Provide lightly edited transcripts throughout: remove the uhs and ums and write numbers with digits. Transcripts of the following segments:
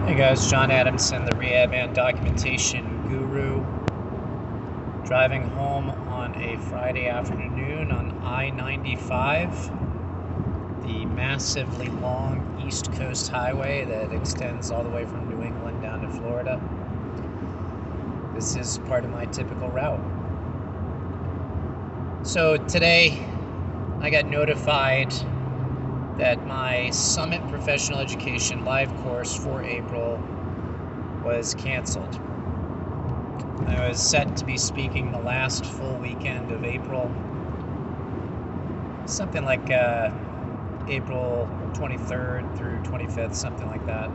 Hey guys, John Adamson, the Rehab and Documentation Guru, driving home on a Friday afternoon on I-95, the massively long East Coast highway that extends all the way from New England down to Florida. This is part of my typical route. So today I got notified that my Summit Professional Education live course for April was canceled. I was set to be speaking the last full weekend of April, something like April 23rd through 25th, something like that.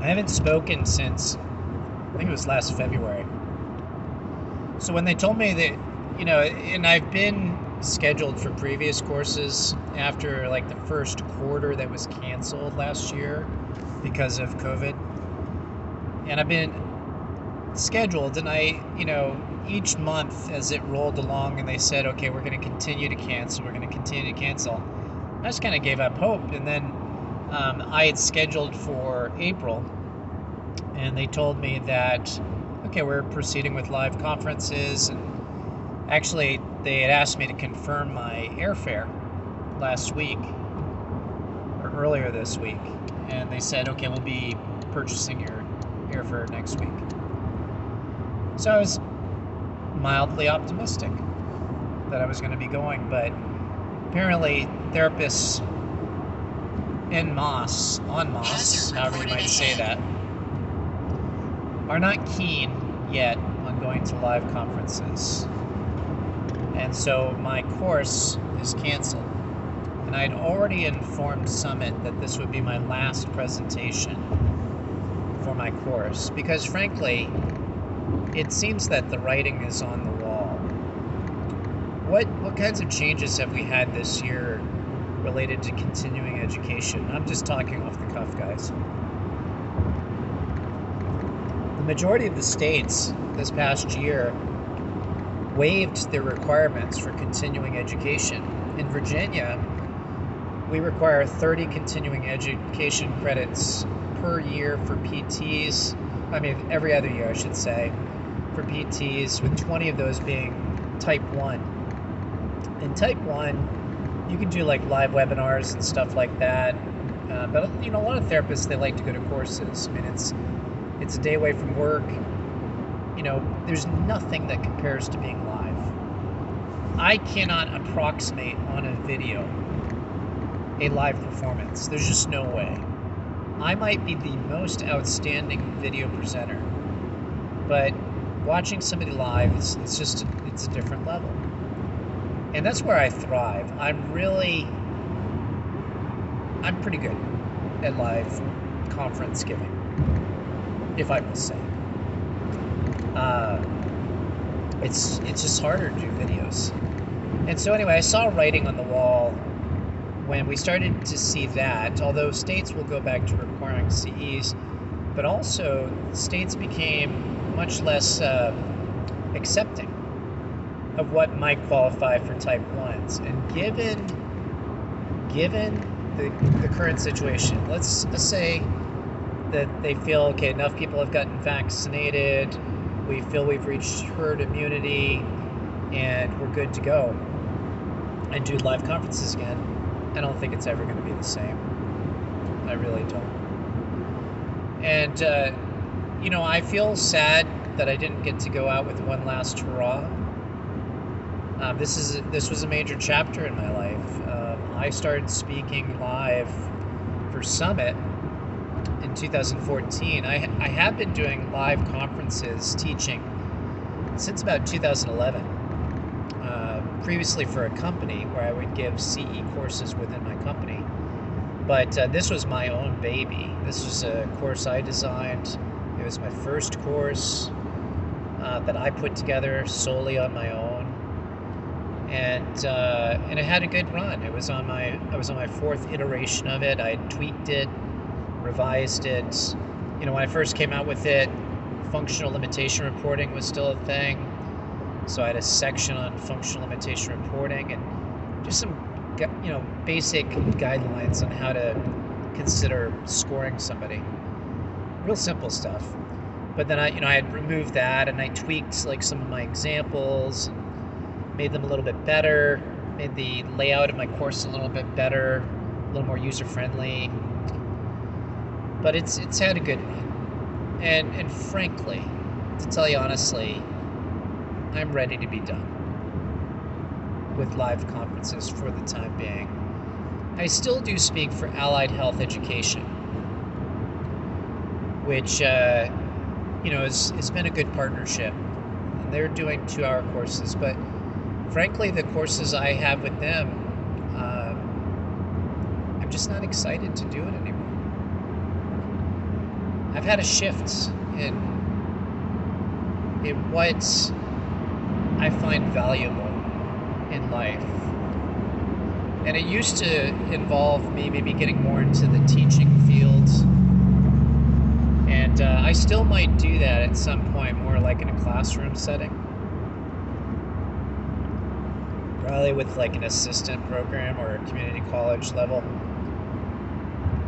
I haven't spoken since, I think it was last February. So when they told me that, and I've been scheduled for previous courses after like the first quarter that was canceled last year because of COVID. And I've been scheduled, and each month as it rolled along and they said, okay, we're going to continue to cancel, I just kind of gave up hope. And then I had scheduled for April, and they told me that, okay, we're proceeding with live conferences. And actually, they had asked me to confirm my airfare last week, or earlier this week, and they said, okay, we'll be purchasing your airfare next week. So I was mildly optimistic that I was going to be going, but apparently therapists en masse, however you might say that, are not keen yet on going to live conferences. And so my course is canceled. And I'd already informed Summit that this would be my last presentation for my course, because frankly, it seems that the writing is on the wall. What kinds of changes have we had this year related to continuing education? I'm just talking off the cuff, guys. The majority of the states this past year waived their requirements for continuing education. In Virginia, we require 30 continuing education credits per year for PTs. Every other year, I should say, for PTs, with 20 of those being type 1. In type 1, you can do like live webinars and stuff like that. But a lot of therapists, they like to go to courses. It's a day away from work. There's nothing that compares to being live. I cannot approximate on a video a live performance. There's just no way. I might be the most outstanding video presenter, but watching somebody live, it's a different level. And that's where I thrive. I'm pretty good at live conference giving, if I must say. It's just harder to do videos. And so anyway, I saw writing on the wall when we started to see that, although states will go back to requiring CEs, but also states became much less accepting of what might qualify for type 1s. And given the current situation, let's say that they feel, okay, enough people have gotten vaccinated, we feel we've reached herd immunity, and we're good to go and do live conferences again. I don't think it's ever going to be the same. I really don't. And, I feel sad that I didn't get to go out with one last hurrah. This was a major chapter in my life. I started speaking live for Summit in 2014. I have been doing live conferences, teaching, since about 2011. Previously for a company where I would give CE courses within my company. But this was my own baby. This was a course I designed. It was my first course that I put together solely on my own. And it had a good run. I was on my fourth iteration of it. I tweaked it, revised it. When I first came out with it, functional limitation reporting was still a thing. So I had a section on functional limitation reporting and just some basic guidelines on how to consider scoring somebody. Real simple stuff. But then I had removed that and I tweaked like some of my examples and made them a little bit better, made the layout of my course a little bit better, a little more user-friendly. But it's had a good run. And frankly, to tell you honestly, I'm ready to be done with live conferences for the time being. I still do speak for Allied Health Education, which it's been a good partnership. And they're doing 2-hour courses, but frankly, the courses I have with them, I'm just not excited to do it anymore. I've had a shift in what I find valuable in life. And it used to involve me maybe getting more into the teaching field. And I still might do that at some point, more like in a classroom setting. Probably with like an assistant program or a community college level.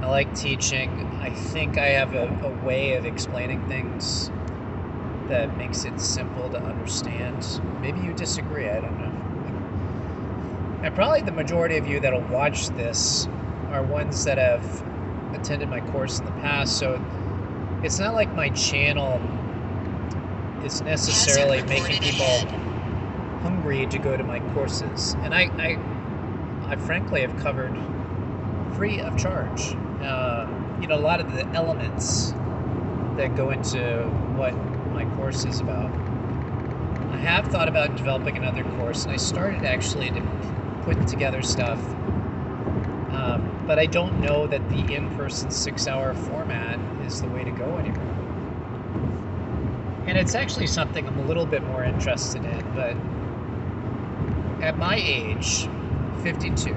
I like teaching. I think I have a way of explaining things that makes it simple to understand. Maybe you disagree, I don't know. And probably the majority of you that'll watch this are ones that have attended my course in the past, so it's not like my channel is necessarily making people hungry to go to my courses. And I frankly have covered free of charge. A lot of the elements that go into what my course is about. I have thought about developing another course, and I started actually to put together stuff, but I don't know that the in-person 6-hour format is the way to go anymore. And it's actually something I'm a little bit more interested in, but at my age, 52,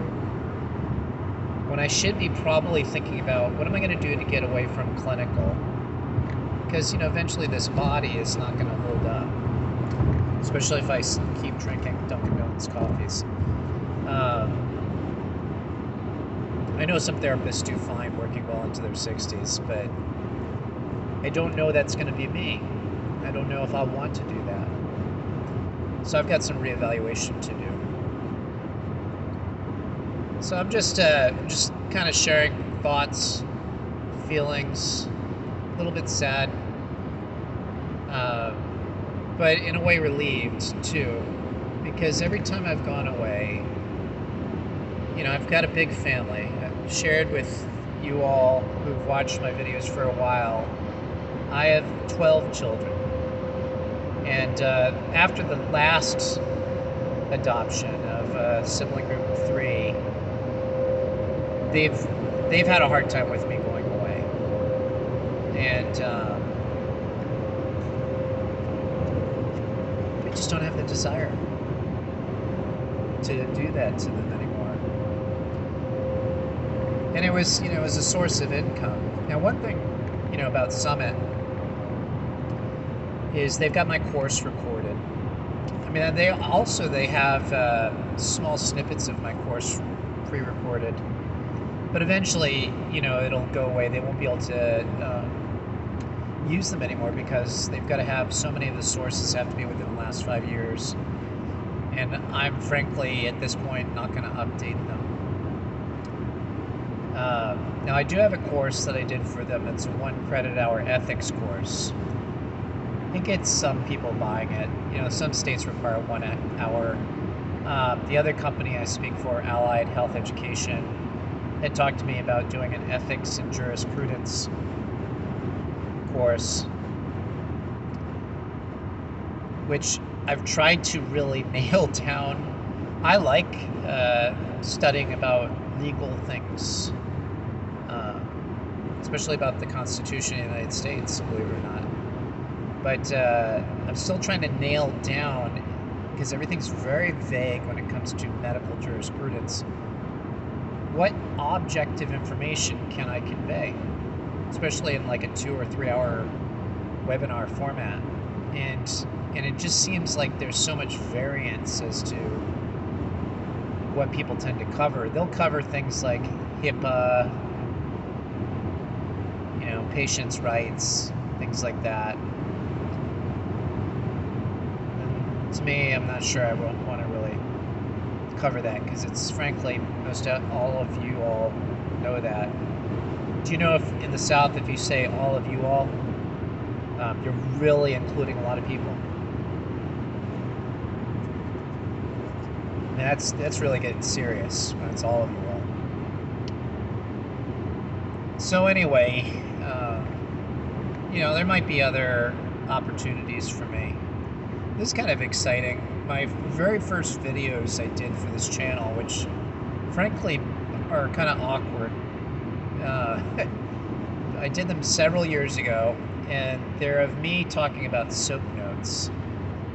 when I should be probably thinking about what am I going to do to get away from clinical, because eventually this body is not going to hold up, especially if I keep drinking Dunkin' Donuts coffees. I know some therapists do fine working well into their 60s, but I don't know that's going to be me. I don't know if I want to do that. So I've got some reevaluation to do. So I'm just kind of sharing thoughts, feelings, a little bit sad, but in a way relieved too, because every time I've gone away, I've got a big family. I've shared with you all who've watched my videos for a while. I have 12 children, and after the last adoption of sibling group of 3, they've had a hard time with me going away, and I just don't have the desire to do that to them anymore. And it was a source of income. Now, one thing about Summit is they've got my course recorded. I mean, they have small snippets of my course pre-recorded. But eventually, it'll go away. They won't be able to use them anymore because they've got to have so many of the sources have to be within the last 5 years. And I'm frankly, at this point, not going to update them. Now, I do have a course that I did for them. It's a 1 credit hour ethics course. It gets some people buying it. Some states require 1 hour. The other company I speak for, Allied Health Education, had talked to me about doing an ethics and jurisprudence course, which I've tried to really nail down. I like studying about legal things, especially about the Constitution of the United States, believe it or not. But I'm still trying to nail down, because everything's very vague when it comes to medical jurisprudence, what objective information can I convey, especially in like a 2 or 3 hour webinar format. And it just seems like there's so much variance as to what people tend to cover. They'll cover things like HIPAA, patients' rights, things like that. And to me, I'm not sure I want to really cover that because it's frankly most all of you all know that. Do you know if in the South, if you say all of you all, you're really including a lot of people? And that's really getting serious when it's all of you all. So anyway, there might be other opportunities for me. This is kind of exciting. My very first videos I did for this channel, which frankly are kind of awkward. I did them several years ago, and they're of me talking about soap notes.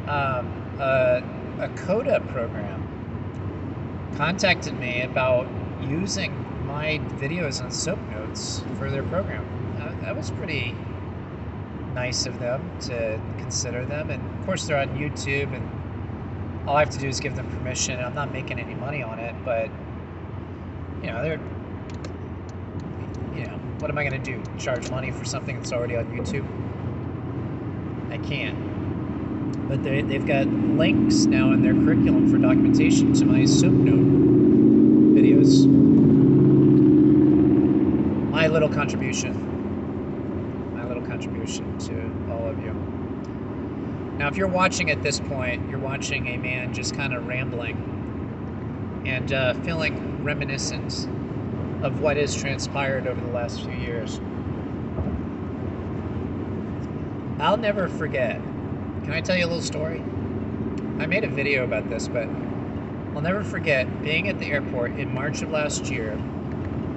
A CODA program contacted me about using my videos on soap notes for their program. That was pretty nice of them to consider them, and of course they're on YouTube, and all I have to do is give them permission. I'm not making any money on it, but they're what am I going to do? Charge money for something that's already on YouTube? I can't. But they've got links now in their curriculum for documentation to my soap note videos. My little contribution to all of you. Now, if you're watching at this point, you're watching a man just kind of rambling and feeling reminiscent of what has transpired over the last few years. I'll never forget. Can I tell you a little story? I made a video about this, but I'll never forget being at the airport in March of last year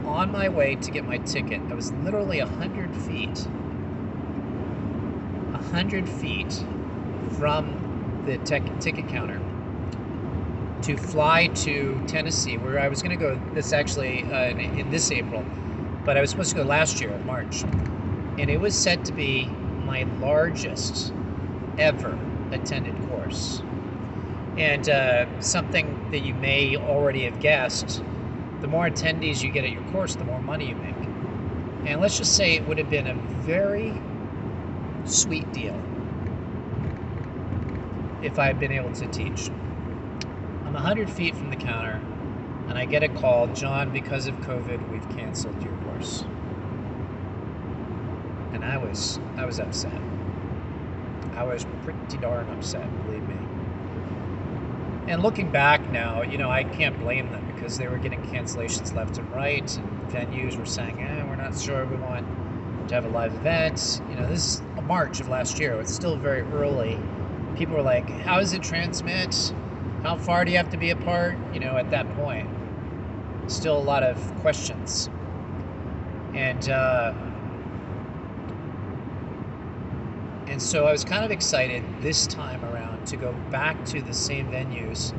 on my way to get my ticket. I was literally 100 feet from the ticket counter to fly to Tennessee, where I was going to go. This actually in this April, but I was supposed to go last year, March, and it was said to be my largest ever attended course. And something that you may already have guessed: the more attendees you get at your course, the more money you make. And let's just say it would have been a very sweet deal if I had been able to teach. I'm 100 feet from the counter, and I get a call: John, because of COVID, we've canceled your course. And I was upset. I was pretty darn upset, believe me. And looking back now, I can't blame them, because they were getting cancellations left and right, and venues were saying, we're not sure we want to have a live event. This is March of last year. It's still very early. People were like, how does it transmit? How far do you have to be apart? At that point, still a lot of questions. And so I was kind of excited this time around to go back to the same venues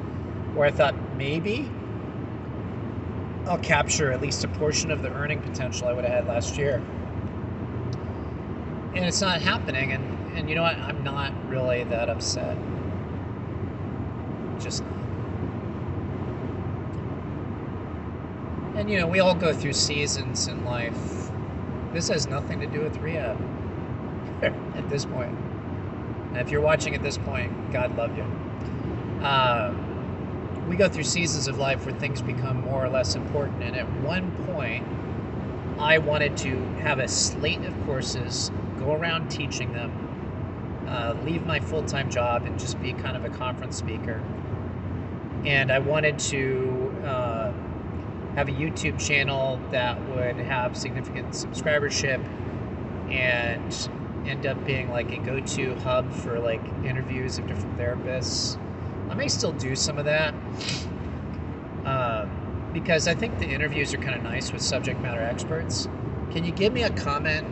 where I thought maybe I'll capture at least a portion of the earning potential I would have had last year. And it's not happening, and you know what? I'm not really that upset. Just not. And we all go through seasons in life. This has nothing to do with rehab at this point. And if you're watching at this point, God love you. We go through seasons of life where things become more or less important. And at one point, I wanted to have a slate of courses, go around teaching them, leave my full-time job and just be kind of a conference speaker. And I wanted to have a YouTube channel that would have significant subscribership and end up being like a go-to hub for like interviews of different therapists. I may still do some of that because I think the interviews are kind of nice with subject matter experts. Can you give me a comment,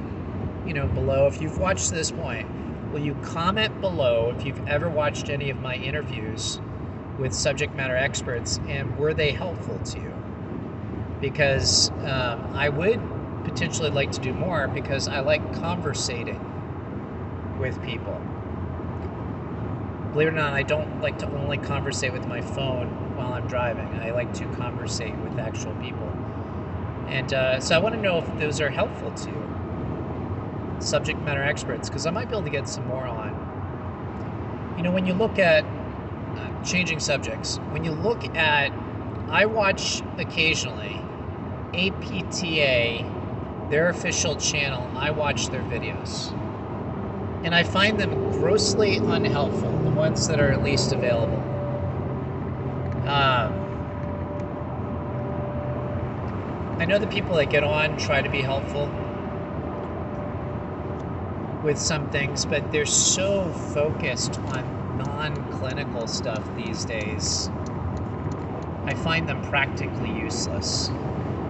below if you've watched to this point? Will you comment below if you've ever watched any of my interviews with subject matter experts, and were they helpful to you? Because I would potentially like to do more, because I like conversating with people. Believe it or not, I don't like to only conversate with my phone while I'm driving. I like to conversate with actual people. And so I want to know if those are helpful to you. subject matter experts, because I might be able to get some more on. When you look at changing subjects, when you look at, I watch occasionally APTA, their official channel. I watch their videos, and I find them grossly unhelpful, the ones that are at least available. I know the people that get on try to be helpful with some things, but they're so focused on non-clinical stuff these days. I find them practically useless.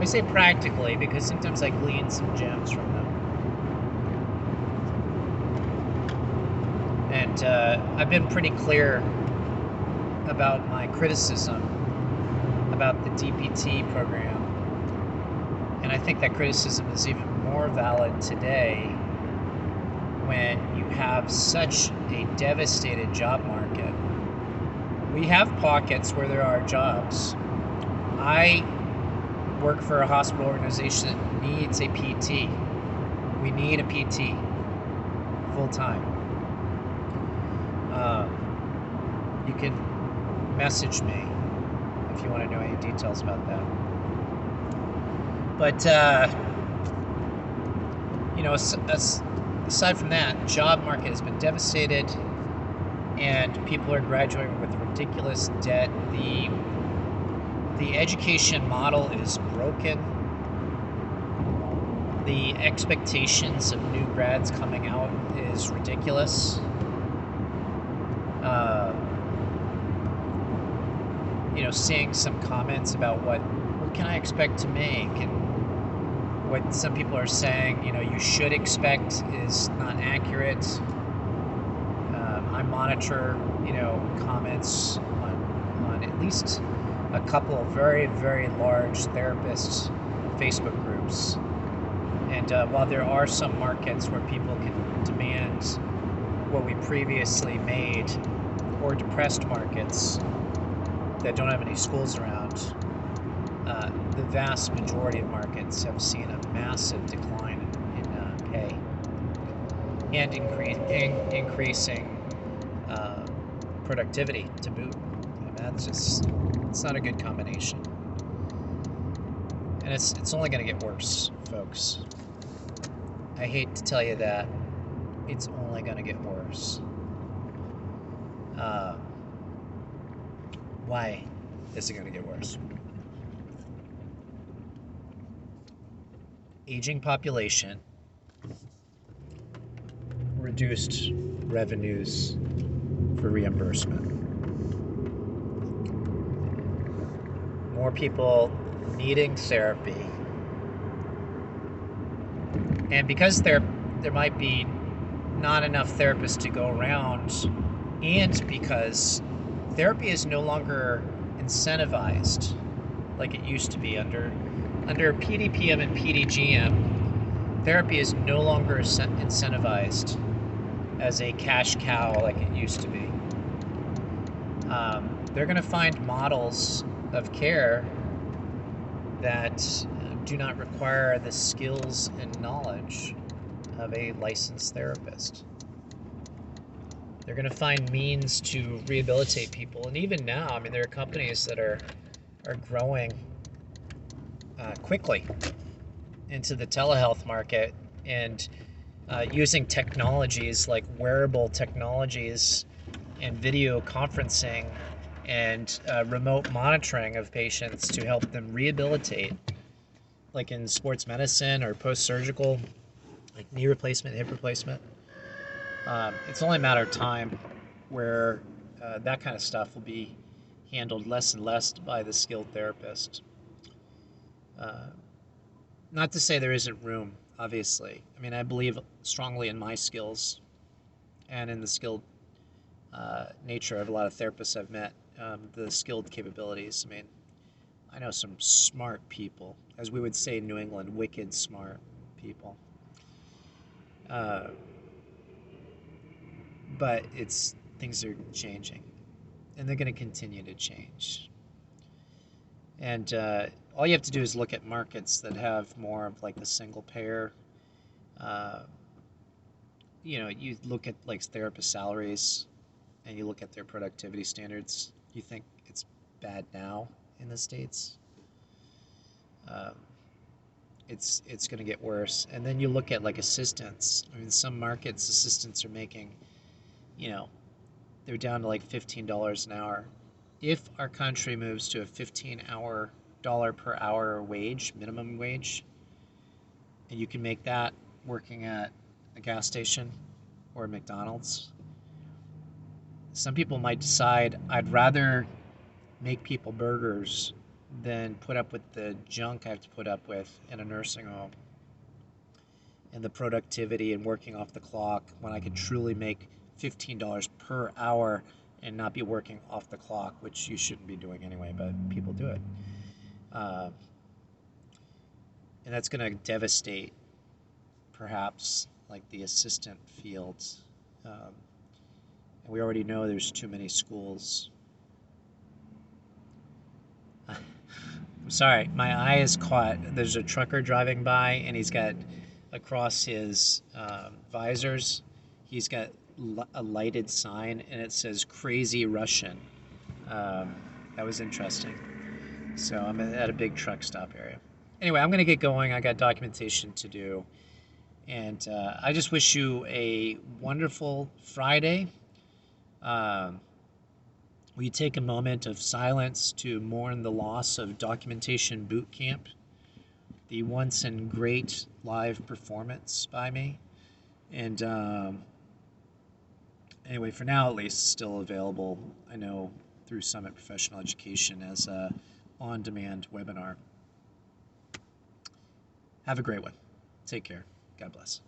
I say practically because sometimes I glean some gems from them. And I've been pretty clear about my criticism about the DPT program. And I think that criticism is even more valid today when you have such a devastated job market. We have pockets where there are jobs. I work for a hospital organization that needs a PT. We need a PT full time. You can message me if you want to know any details about that. But aside from that, job market has been devastated, and people are graduating with ridiculous debt. The education model is broken. The expectations of new grads coming out is ridiculous. Seeing some comments about what can I expect to make, and what some people are saying, you should expect is not accurate. I monitor, comments on at least a couple of very, very large therapist Facebook groups. And while there are some markets where people can demand what we previously made, or depressed markets that don't have any schools around, the vast majority of markets have seen a massive decline in pay and increasing productivity to boot. And it's not a good combination. And it's only going to get worse, folks. I hate to tell you that. It's only going to get worse. Why is it going to get worse? Aging population, reduced revenues for reimbursement. More people needing therapy. And because there might be not enough therapists to go around, and because therapy is no longer incentivized like it used to be under PDPM and PDGM, therapy is no longer incentivized as a cash cow like it used to be. They're going to find models of care that do not require the skills and knowledge of a licensed therapist. They're going to find means to rehabilitate people. And even now, there are companies that are growing quickly into the telehealth market and using technologies like wearable technologies and video conferencing and remote monitoring of patients to help them rehabilitate, like in sports medicine or post-surgical, like knee replacement, hip replacement. It's only a matter of time where that kind of stuff will be handled less and less by the skilled therapist. Not to say there isn't room, obviously. I believe strongly in my skills and in the skilled nature of a lot of therapists I've met, the skilled capabilities. I know some smart people, as we would say in New England, wicked smart people. But things are changing, and they're going to continue to change. And all you have to do is look at markets that have more of like the single payer you look at like therapist salaries and you look at their productivity standards, you think it's bad now in the States. Um, it's going to get worse. And then you look at like assistants. I mean, some markets assistants are making, you know, they're down to like $15 an hour. If our country moves to a 15-hour dollar per hour wage, minimum wage, and you can make that working at a gas station or a McDonald's, some people might decide I'd rather make people burgers than put up with the junk I have to put up with in a nursing home and the productivity and working off the clock when I could truly make $15 per hour and not be working off the clock, which you shouldn't be doing anyway, but people do it. Uh, and that's going to devastate perhaps like the assistant fields. And we already know there's too many schools. I'm sorry, my eye is caught. There's a trucker driving by, and he's got across his visors, he's got a lighted sign, and it says "Crazy Russian." Um, that was interesting. So I'm at a big truck stop area. Anyway, I'm gonna get going. I got documentation to do, and I just wish you a wonderful Friday. Um, will you take a moment of silence to mourn the loss of Documentation Bootcamp, the once and great live performance by me? And anyway, for now at least, still available, I know, through Summit Professional Education as a on-demand webinar. Have a great one. Take care. God bless.